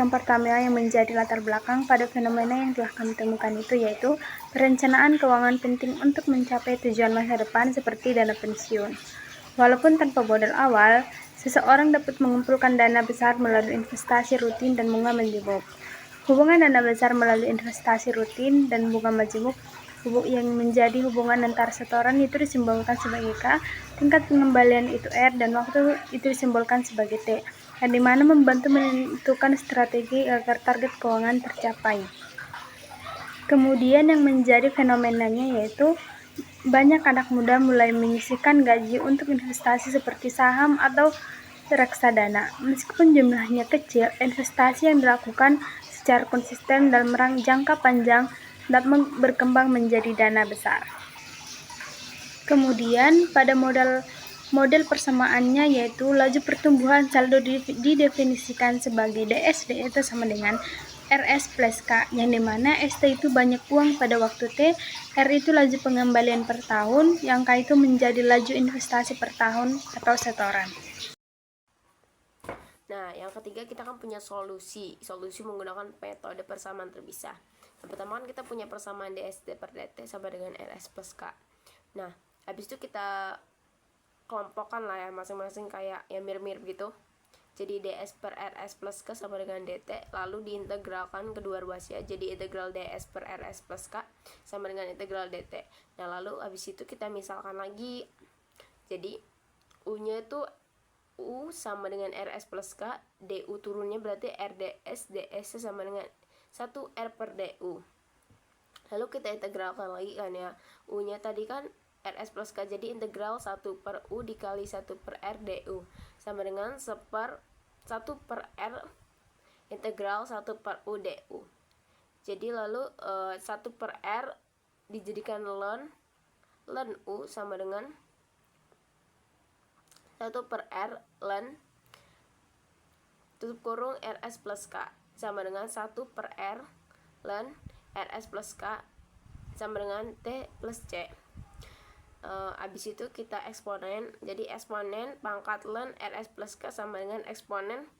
yang pertama yang menjadi latar belakang pada fenomena yang telah kami temukan itu yaitu perencanaan keuangan penting untuk mencapai tujuan masa depan seperti dana pensiun. Walaupun tanpa modal awal, seseorang dapat mengumpulkan dana besar melalui investasi rutin dan bunga majemuk. Hubungan dana besar melalui investasi rutin dan bunga majemuk yang menjadi hubungan antara setoran itu disimbolkan sebagai K, tingkat pengembalian itu R, dan waktu itu disimbolkan sebagai T, yang dimana membantu menentukan strategi agar target keuangan tercapai. Kemudian yang menjadi fenomenanya yaitu banyak anak muda mulai menyisihkan gaji untuk investasi seperti saham atau reksadana. Meskipun jumlahnya kecil, investasi yang dilakukan secara konsisten dalam jangka panjang dapat berkembang menjadi dana besar. Kemudian pada model persamaannya yaitu laju pertumbuhan saldo didefinisikan sebagai DSD itu sama dengan RS plus K, yang dimana ST itu banyak uang pada waktu T, R itu laju pengembalian per tahun, yang K itu menjadi laju investasi per tahun atau setoran. Nah, yang ketiga kita kan punya solusi menggunakan metode persamaan terpisah. Yang pertama kan kita punya persamaan DSD per DT sama dengan RS plus K. Nah, habis itu kita kelompokkan lah ya masing-masing kayak yang mirip-mirip gitu. Jadi DS per RS plus K sama dengan DT, lalu diintegralkan kedua ruasnya jadi integral DS per RS plus K sama dengan integral DT. Nah, lalu habis itu kita misalkan lagi. Jadi U-nya itu U sama dengan RS plus K, DU turunnya berarti RDS, DS sama dengan 1R per DU. Lalu kita integralkan lagi kan ya, U-nya tadi kan RS plus K, jadi integral 1 per U dikali 1 per R DU sama dengan 1 per R integral 1 per U DU. Jadi lalu 1 per R dijadikan ln U sama dengan 1 per R ln tutup kurung RS plus K sama dengan 1 per R ln RS plus K sama dengan T plus C. Abis itu kita eksponen, jadi eksponen pangkat ln RS plus K sama dengan eksponen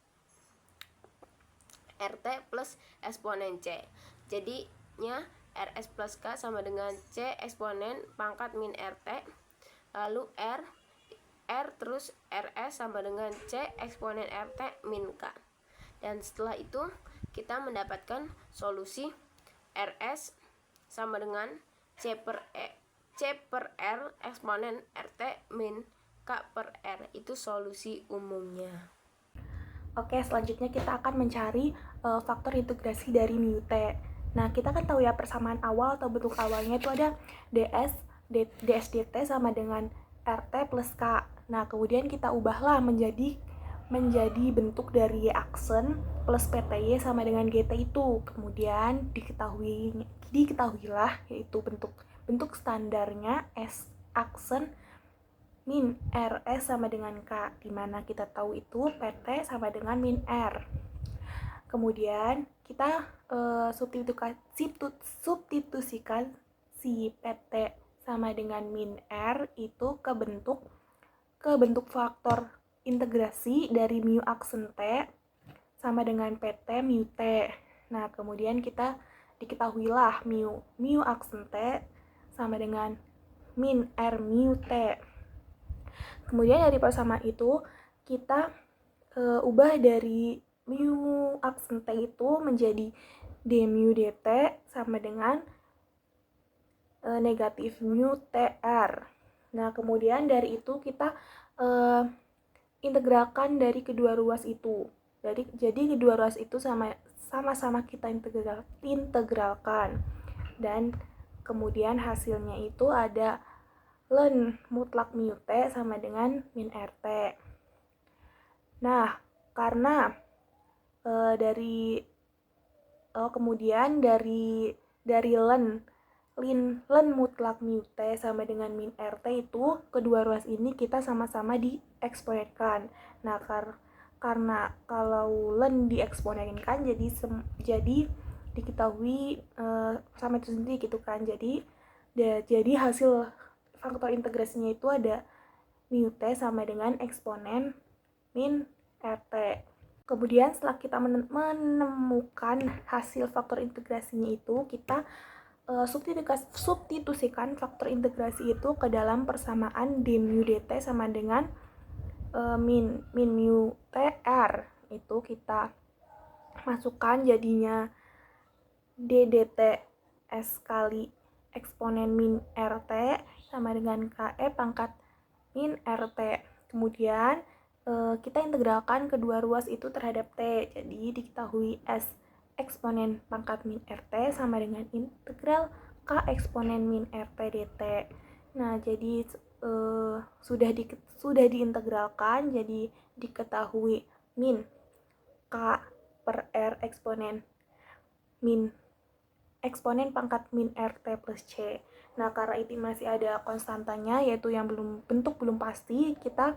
RT plus eksponen C. Jadinya RS plus K sama dengan C eksponen pangkat min RT, lalu R terus RS sama dengan C eksponen RT min K. Dan setelah itu kita mendapatkan solusi RS sama dengan C per R eksponen RT min K per R. Itu solusi umumnya. Oke, selanjutnya kita akan mencari faktor integrasi dari mu T. Nah, kita kan tahu ya persamaan awal atau bentuk awalnya itu ada DSDT sama dengan RT plus K. Nah, kemudian kita ubahlah menjadi bentuk dari Y aksen plus PTY sama dengan GT itu. Kemudian diketahuilah yaitu bentuk standarnya S aksen min RS sama dengan K, dimana kita tahu itu PT sama dengan min R. Kemudian kita substitusikan si PT sama dengan min R itu ke bentuk faktor integrasi dari mu aksen T sama dengan PT mu T. Nah, kemudian kita diketahuilah mu aksen T sama dengan min R mu T. Kemudian dari persamaan itu kita ubah dari mu aksen T itu menjadi d mu dt sama dengan negatif mu tr. Nah, kemudian dari itu kita integralkan dari kedua ruas itu. Jadi kedua ruas itu sama-sama kita integralkan. Dan kemudian hasilnya itu ada ln mutlak mu T sama dengan min RT. Nah, karena kemudian dari ln mutlak mu T sama dengan min RT itu kedua ruas ini kita sama-sama dieksponenkan. Nah, karena kalau ln dieksponenkan jadi diketahui sama itu sendiri gitu kan. Jadi hasil faktor integrasinya itu ada mu T sama dengan eksponen min RT. Kemudian setelah kita menemukan hasil faktor integrasinya itu, kita substitusikan faktor integrasi itu ke dalam persamaan d mu dt sama dengan min mu tr. Itu kita masukkan jadinya d dt s kali eksponen min rt sama dengan ke pangkat min rt. Kemudian kita integralkan kedua ruas itu terhadap t. Jadi diketahui s eksponen pangkat min rt sama dengan integral k eksponen min rt dt. Nah, jadi sudah diintegralkan, jadi diketahui min k per r eksponen pangkat min rt plus c. Nah, karena itu masih ada konstantanya, yaitu yang bentuk belum pasti, kita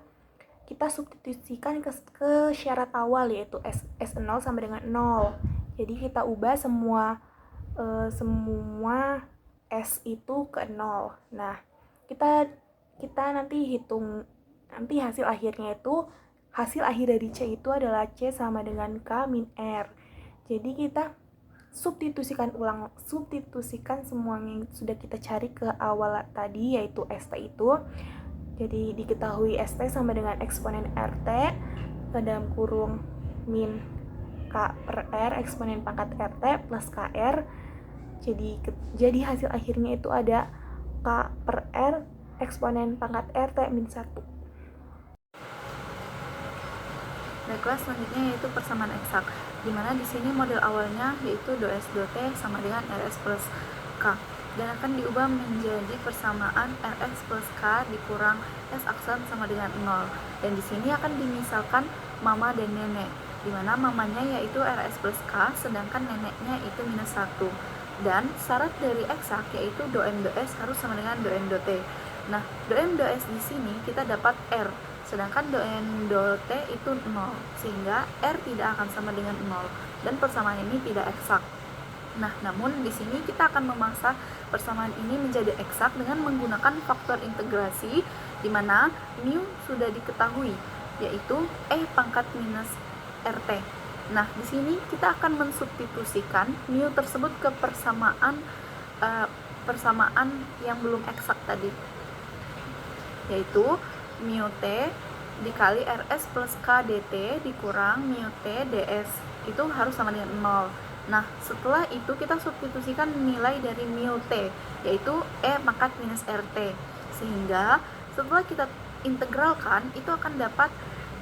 substitusikan ke syarat awal, yaitu S0 sama dengan 0. Jadi kita ubah semua S itu ke 0. Nah, kita nanti hitung, nanti hasil akhir dari C itu adalah C sama dengan K min R. Jadi kita substitusikan semua yang sudah kita cari ke awal tadi, yaitu ST itu. Jadi diketahui ST sama dengan eksponen RT ke dalam kurung min K per R eksponen pangkat RT plus KR. Jadi hasil akhirnya itu ada K per R eksponen pangkat RT min 1. Baiklah, selanjutnya yaitu persamaan eksak, di mana di sini model awalnya yaitu dou-S dou-T sama dengan Rs plus K, dan akan diubah menjadi persamaan Rs plus K dikurang S aksen sama dengan 0. Dan di sini akan dimisalkan mama dan nenek, di mana mamanya yaitu Rs plus K, sedangkan neneknya itu minus 1. Dan syarat dari eksak yaitu dou-M dou-S harus sama dengan dou-N dou-T. Nah, dou-M dou-S di sini kita dapat R, sedangkan dou-N dou-T itu 0, sehingga R tidak akan sama dengan 0, dan persamaan ini tidak eksak. Nah, namun di sini kita akan memaksa persamaan ini menjadi eksak dengan menggunakan faktor integrasi, di mana mu sudah diketahui, yaitu E pangkat minus RT. Nah, di sini kita akan mensubstitusikan mu tersebut ke persamaan yang belum eksak tadi, yaitu mu t dikali Rs plus K dt dikurang mu t ds, itu harus sama dengan 0. Nah, setelah itu kita substitusikan nilai dari mu t, yaitu E pangkat minus RT, sehingga setelah kita integralkan itu akan dapat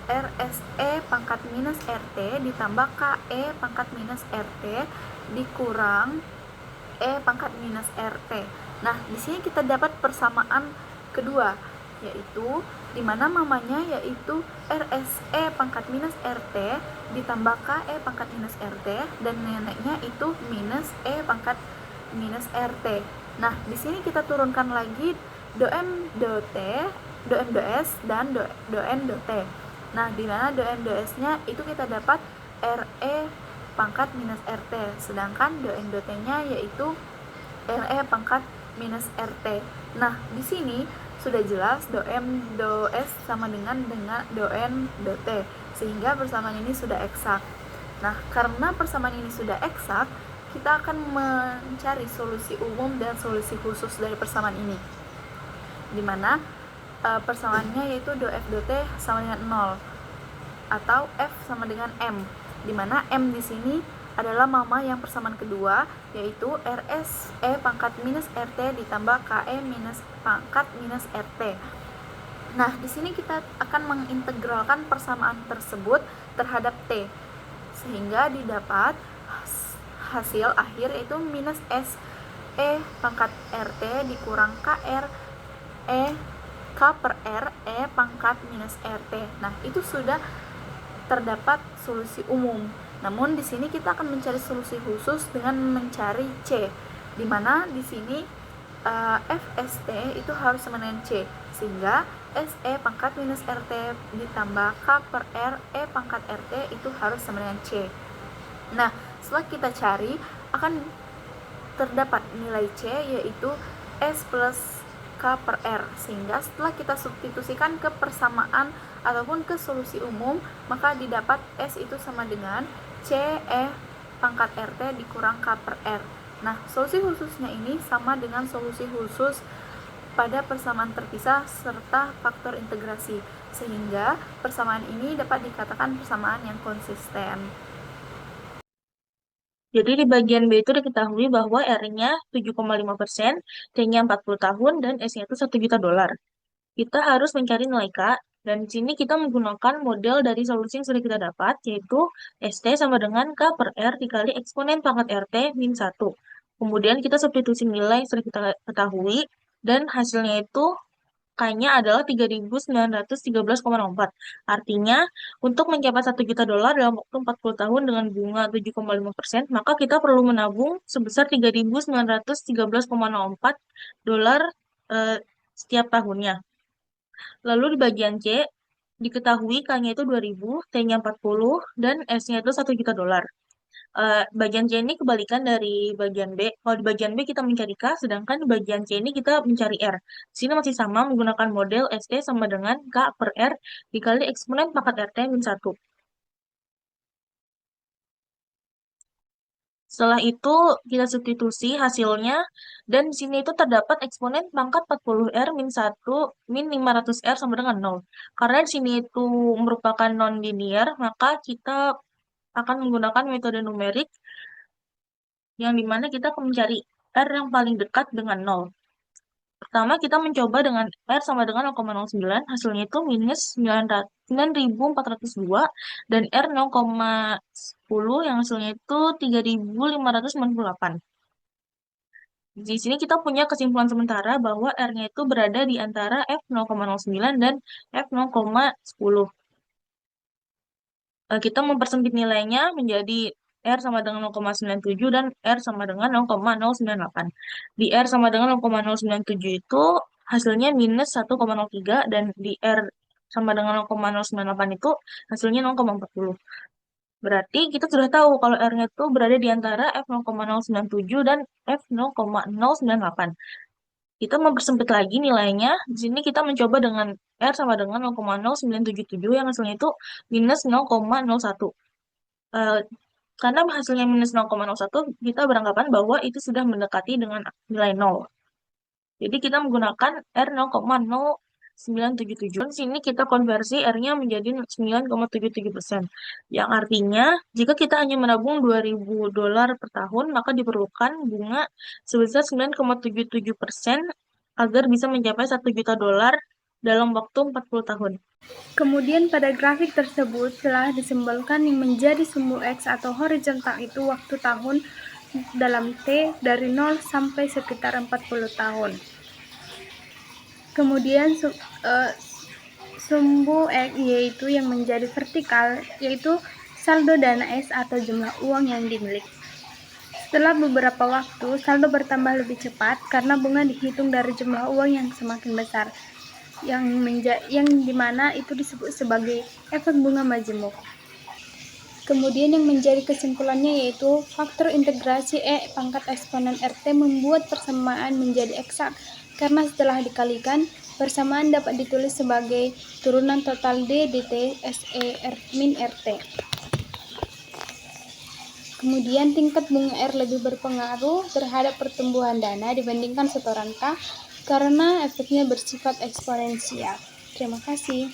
RSE pangkat minus RT ditambah KE pangkat minus RT dikurang E pangkat minus RT. Nah, di sini kita dapat persamaan kedua, yaitu di mana mamanya yaitu RSE pangkat minus RT ditambah KE pangkat minus RT, dan neneknya itu minus E pangkat minus RT. Nah, di sini kita turunkan lagi dou-M dou-T, dou-M dou-S, dan dou-N dou-T. Nah, di mana dou-M dou-S-nya itu kita dapat RE pangkat minus RT, sedangkan dou-N dou-T-nya yaitu RE pangkat minus RT. Nah, di sini sudah jelas dou-M dou-S sama dengan dou-N dou-T, sehingga persamaan ini sudah eksak. Nah, karena persamaan ini sudah eksak, kita akan mencari solusi umum dan solusi khusus dari persamaan ini, di mana persamaannya yaitu dou-F dou-T sama dengan 0, atau F sama dengan M, di mana M di sini adalah mama yang persamaan kedua, yaitu Rs E pangkat minus RT ditambah KE minus pangkat minus RT. Nah, di sini kita akan mengintegralkan persamaan tersebut terhadap T, sehingga didapat hasil akhir yaitu minus S E pangkat RT dikurang KR E K per R E pangkat minus RT. Nah, itu sudah terdapat solusi umum. Namun di sini kita akan mencari solusi khusus dengan mencari C, di mana di sini FST itu harus sama dengan C, sehingga SE pangkat minus RT ditambah K per R E pangkat RT itu harus sama dengan C. Nah, setelah kita cari akan terdapat nilai C, yaitu S plus K K per R. Sehingga setelah kita substitusikan ke persamaan ataupun ke solusi umum, maka didapat S itu sama dengan CE pangkat RT dikurang K per R. Nah, solusi khususnya ini sama dengan solusi khusus pada persamaan terpisah serta faktor integrasi, sehingga persamaan ini dapat dikatakan persamaan yang konsisten. Jadi di bagian B itu diketahui bahwa R-nya 7,5%, T-nya 40 tahun, dan S-nya itu 1 juta dolar. Kita harus mencari nilai K, dan di sini kita menggunakan model dari solusi yang sudah kita dapat, yaitu ST sama dengan K per R dikali eksponen pangkat RT min 1. Kemudian kita substitusi nilai yang sudah kita ketahui, dan hasilnya itu K-nya adalah 3.913,04. Artinya, untuk mencapai 1 juta dolar dalam waktu 40 tahun dengan bunga 7,5%, maka kita perlu menabung sebesar 3.913,04 dolar setiap tahunnya. Lalu di bagian C, diketahui K-nya itu 2.000, T-nya 40, dan S-nya itu 1 juta dolar. Bagian C ini kebalikan dari bagian B. Kalau di bagian B kita mencari K, sedangkan di bagian C ini kita mencari R. Di sini masih sama menggunakan model ST sama dengan K per R dikali eksponen pangkat RT min 1. Setelah itu kita substitusi hasilnya, dan di sini itu terdapat eksponen pangkat 40R min 1 min 500R sama dengan 0. Karena di sini itu merupakan non-linear, maka kita akan menggunakan metode numerik yang dimana kita akan mencari R yang paling dekat dengan 0. Pertama, kita mencoba dengan R sama dengan 0,09, hasilnya itu minus 9.402, dan R 0,10 yang hasilnya itu 3.598. Di sini kita punya kesimpulan sementara bahwa R-nya itu berada di antara F 0,09 dan F 0,10. Kita mempersempit nilainya menjadi R sama dengan 0,97 dan R sama dengan 0,098. Di R sama dengan 0,097 itu hasilnya minus 1,03 dan di R sama dengan 0,098 itu hasilnya 0,40. Berarti kita sudah tahu kalau R-nya itu berada di antara F 0,097 dan F 0,098. Kita mempersempit lagi nilainya. Di sini kita mencoba dengan R sama dengan 0,0977 yang hasilnya itu minus 0,01. Karena hasilnya minus 0,01, kita beranggapan bahwa itu sudah mendekati dengan nilai 0. Jadi kita menggunakan R 0,0977. Di sini kita konversi R-nya menjadi 9,77%. Yang artinya, jika kita hanya menabung 2.000 dolar per tahun, maka diperlukan bunga sebesar 9,77% agar bisa mencapai 1 juta dolar dalam waktu 40 tahun. Kemudian pada grafik tersebut telah disimbolkan yang menjadi sumbu X atau horizontal itu waktu tahun dalam T dari 0 sampai sekitar 40 tahun. Kemudian sumbu X yaitu yang menjadi vertikal yaitu saldo dana S atau jumlah uang yang dimiliki. Setelah beberapa waktu, saldo bertambah lebih cepat karena bunga dihitung dari jumlah uang yang semakin besar, yang dimana itu disebut sebagai efek bunga majemuk. Kemudian yang menjadi kesimpulannya yaitu faktor integrasi E pangkat eksponen RT membuat persamaan menjadi eksak karena setelah dikalikan, persamaan dapat ditulis sebagai turunan total D dt SE min RT. Kemudian tingkat bunga R lebih berpengaruh terhadap pertumbuhan dana dibandingkan setoran K karena efeknya bersifat eksponensial. Terima kasih.